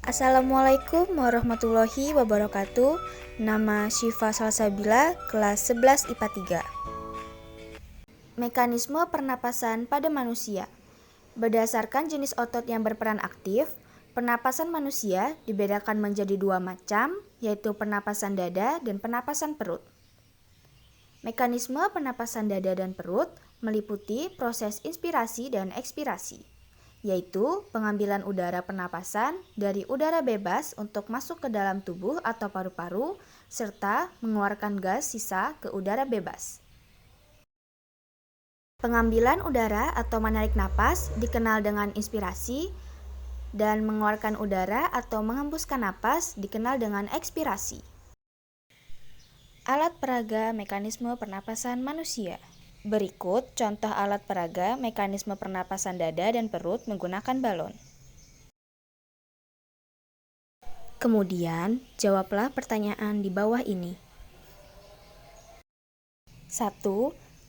Assalamualaikum warahmatullahi wabarakatuh. Nama Syifa Salsabila, kelas 11 IPA 3. Mekanisme pernapasan pada manusia. Berdasarkan jenis otot yang berperan aktif, pernapasan manusia dibedakan menjadi dua macam, yaitu pernapasan dada dan pernapasan perut. Mekanisme pernapasan dada dan perut meliputi proses inspirasi dan ekspirasi, yaitu pengambilan udara pernapasan dari udara bebas untuk masuk ke dalam tubuh atau paru-paru, serta mengeluarkan gas sisa ke udara bebas. Pengambilan udara atau menarik napas dikenal dengan inspirasi, dan mengeluarkan udara atau menghembuskan napas dikenal dengan ekspirasi. Alat peraga mekanisme pernapasan manusia. Berikut contoh alat peraga mekanisme pernapasan dada dan perut menggunakan balon. Kemudian, jawablah pertanyaan di bawah ini. 1.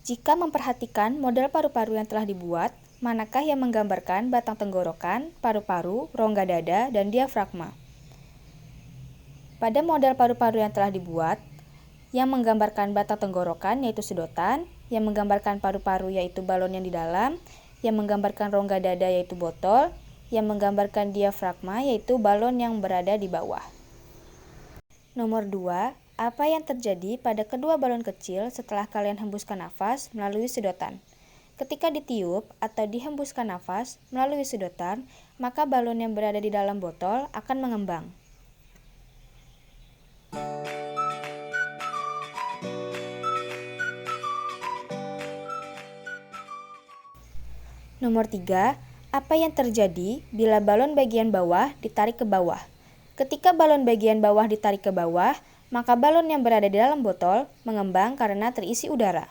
Jika memperhatikan model paru-paru yang telah dibuat, manakah yang menggambarkan batang tenggorokan, paru-paru, rongga dada, dan diafragma? Pada model paru-paru yang telah dibuat, yang menggambarkan batang tenggorokan yaitu sedotan, yang menggambarkan paru-paru yaitu balon yang di dalam, yang menggambarkan rongga dada yaitu botol, yang menggambarkan diafragma yaitu balon yang berada di bawah. Nomor 2, apa yang terjadi pada kedua balon kecil setelah kalian hembuskan nafas melalui sedotan? Ketika ditiup atau dihembuskan nafas melalui sedotan, maka balon yang berada di dalam botol akan mengembang. Nomor 3, apa yang terjadi bila balon bagian bawah ditarik ke bawah? Ketika balon bagian bawah ditarik ke bawah, maka balon yang berada di dalam botol mengembang karena terisi udara.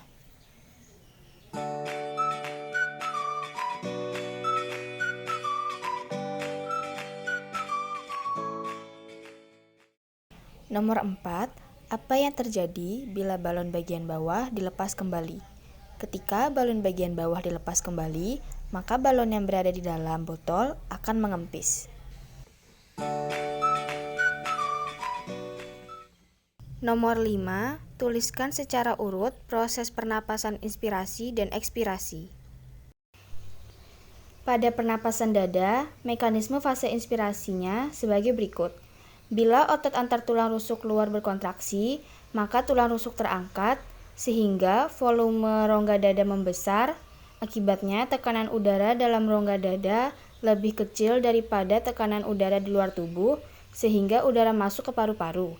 Nomor 4, apa yang terjadi bila balon bagian bawah dilepas kembali? Ketika balon bagian bawah dilepas kembali, maka balon yang berada di dalam botol akan mengempis. Nomor 5, tuliskan secara urut proses pernapasan inspirasi dan ekspirasi. Pada pernapasan dada, mekanisme fase inspirasinya sebagai berikut. Bila otot antar tulang rusuk luar berkontraksi, maka tulang rusuk terangkat sehingga volume rongga dada membesar. Akibatnya, tekanan udara dalam rongga dada lebih kecil daripada tekanan udara di luar tubuh, sehingga udara masuk ke paru-paru.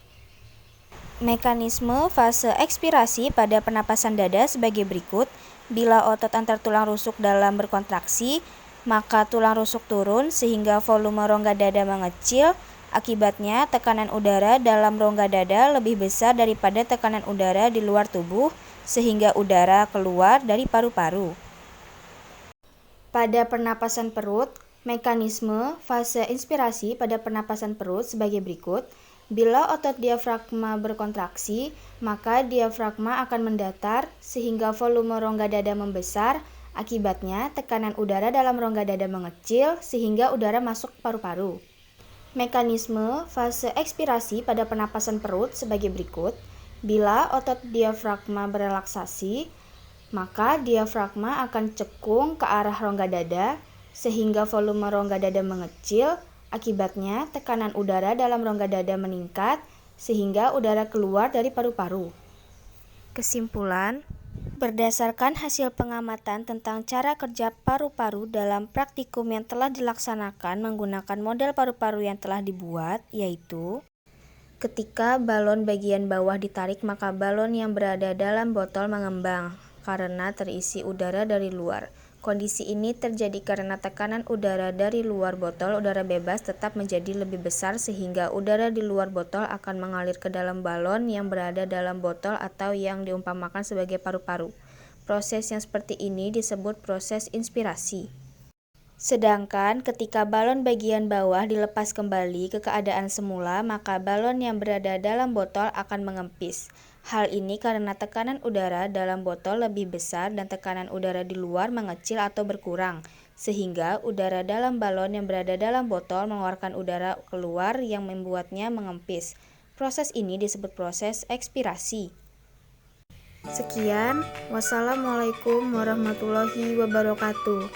Mekanisme fase ekspirasi pada pernapasan dada sebagai berikut. Bila otot antar tulang rusuk dalam berkontraksi, maka tulang rusuk turun sehingga volume rongga dada mengecil. Akibatnya, tekanan udara dalam rongga dada lebih besar daripada tekanan udara di luar tubuh, sehingga udara keluar dari paru-paru. Pada pernapasan perut, mekanisme fase inspirasi pada pernapasan perut sebagai berikut. Bila otot diafragma berkontraksi, maka diafragma akan mendatar sehingga volume rongga dada membesar. Akibatnya, tekanan udara dalam rongga dada mengecil sehingga udara masuk ke paru-paru. Mekanisme fase ekspirasi pada pernapasan perut sebagai berikut. Bila otot diafragma berelaksasi, maka diafragma akan cekung ke arah rongga dada sehingga volume rongga dada mengecil. Akibatnya, tekanan udara dalam rongga dada meningkat sehingga udara keluar dari paru-paru. Kesimpulan, berdasarkan hasil pengamatan tentang cara kerja paru-paru dalam praktikum yang telah dilaksanakan menggunakan model paru-paru yang telah dibuat, yaitu ketika balon bagian bawah ditarik, maka balon yang berada dalam botol mengembang karena terisi udara dari luar. Kondisi ini terjadi karena tekanan udara dari luar botol udara bebas tetap menjadi lebih besar sehingga udara di luar botol akan mengalir ke dalam balon yang berada dalam botol atau yang diumpamakan sebagai paru-paru. Proses yang seperti ini disebut proses inspirasi. Sedangkan ketika balon bagian bawah dilepas kembali ke keadaan semula, maka balon yang berada dalam botol akan mengempis. Hal ini karena tekanan udara dalam botol lebih besar dan tekanan udara di luar mengecil atau berkurang, sehingga udara dalam balon yang berada dalam botol mengeluarkan udara keluar yang membuatnya mengempis. Proses ini disebut proses ekspirasi. Sekian, wassalamualaikum warahmatullahi wabarakatuh.